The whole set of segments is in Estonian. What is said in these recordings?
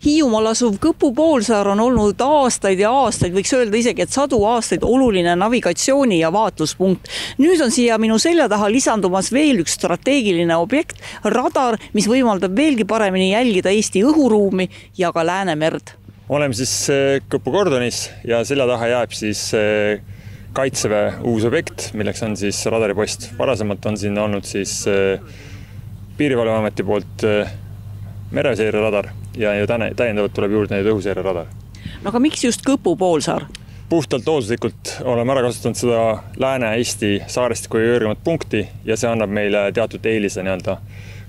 Hiiumaal asuv Kõpu poolsaar on olnud aastaid ja aastaid, võiks öelda isegi, et 100 aastaid oluline navigatsiooni- ja vaatluspunkt. Nüüd on siia minu selja taha lisandumas veel üks strateegiline objekt, radar, mis võimaldab veelgi paremini jälgida Eesti õhuruumi ja ka Läänemerd. Oleme siis Kõpu kordonis ja selja taha jääb siis Kaitseväe uus objekt, milleks on siis radaripost. Varasemalt on siin olnud siis Piirivalveameti poolt mereseire radar ja täiendavalt tuleb juurde neid õhuseire radar. No aga miks just Kõpu poolsaar? Puhtalt looduslikult oleme ära kasutanud seda Lääne-Eesti saarestiku kõrgemat punkti ja see annab meile teatud eelise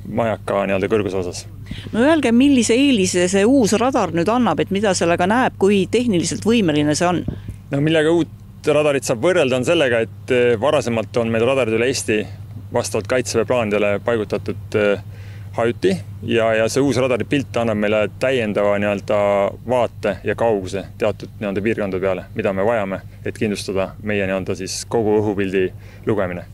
majaka kõrguse osas. No öelge, millise eelise see uus radar nüüd annab, et mida sellega näeb, kui tehniliselt võimeline see on? No millega uut radarit saab võrrelda on sellega, et varasemalt on meil radarid üle Eesti vastavalt Kaitseväe plaanidele paigutatud hajuti ja see uus radari pilt annab meile täiendava vaate ja kauguse teatud piirkondade peale, mida me vajame, et kindlustada meie siis kogu õhupildi lugemine.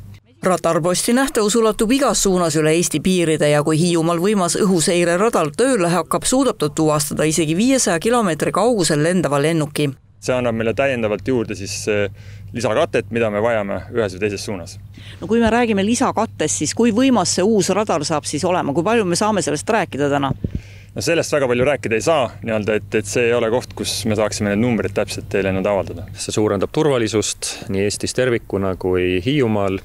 Radarposti nähtavus ulatub igas suunas üle Eesti piiride ja kui Hiiumaal võimas õhuseire radar tööle hakkab, suudab ta tuvastada isegi 500 kilomeetri kaugusel lendava lennuki. See annab meile täiendavalt juurde siis lisakatet, mida me vajame ühes või teises suunas. No kui me räägime lisakattest, siis kui võimas see uus radar saab siis olema? Kui palju me saame sellest rääkida täna? No sellest väga palju rääkida ei saa, et see ei ole koht, kus me saaksime need numbrid täpselt teile avaldada. See suurendab turvalisust nii Eestis tervikuna kui Hiiumaal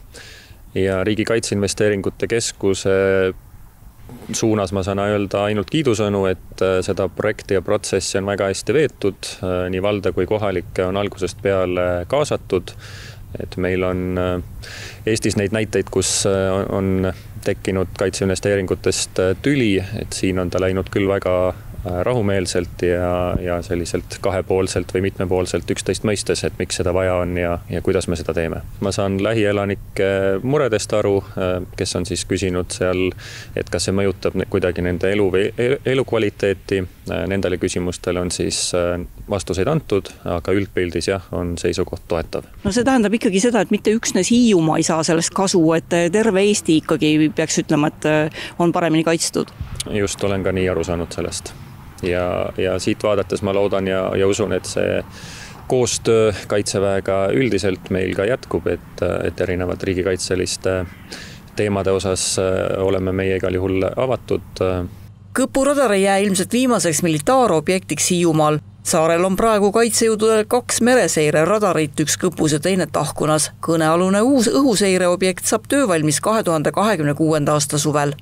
ja Riigi Kaitseinvesteeringute Keskuse suunas ma saan öelda ainult kiidusõnu, et seda projekti ja protsessi on väga hästi veetud, nii valda kui kohalikke on algusest peale kaasatud, et meil on Eestis neid näiteid, kus on tekkinud kaitseinvesteeringutest tüli, et siin on ta läinud küll väga rahumeelselt ja selliselt kahepoolselt või mitmepoolselt üksteist mõistes, et miks seda vaja on ja kuidas me seda teeme. Ma saan lähielanike muredest aru, kes on siis küsinud seal, et kas see mõjutab kuidagi nende elu või elukvaliteeti. Nendele küsimustele on siis vastuseid antud, aga üldpildis on seisukoht toetav. No see tähendab ikkagi seda, et mitte üksnes Hiiumaa ei saa sellest kasu, et terve Eesti ikkagi peaks ütlema, et on paremini kaitstud. Just olen ka nii aru saanud sellest. Ja siit vaadates ma loodan ja usun, et see koostöö Kaitseväega üldiselt meil ka jätkub, et erinevad riigikaitseliste teemade osas oleme meie igal juhul avatud. Kõpu radar ei jää ilmselt viimaseks militaarobjektiks Hiiumaal. Saarel on praegu kaitsejõududel 2 mereseire radarit, üks Kõpus ja teine Tahkunas. Kõnealune uus õhuseireobjekt saab töövalmis 2026. aasta suvel.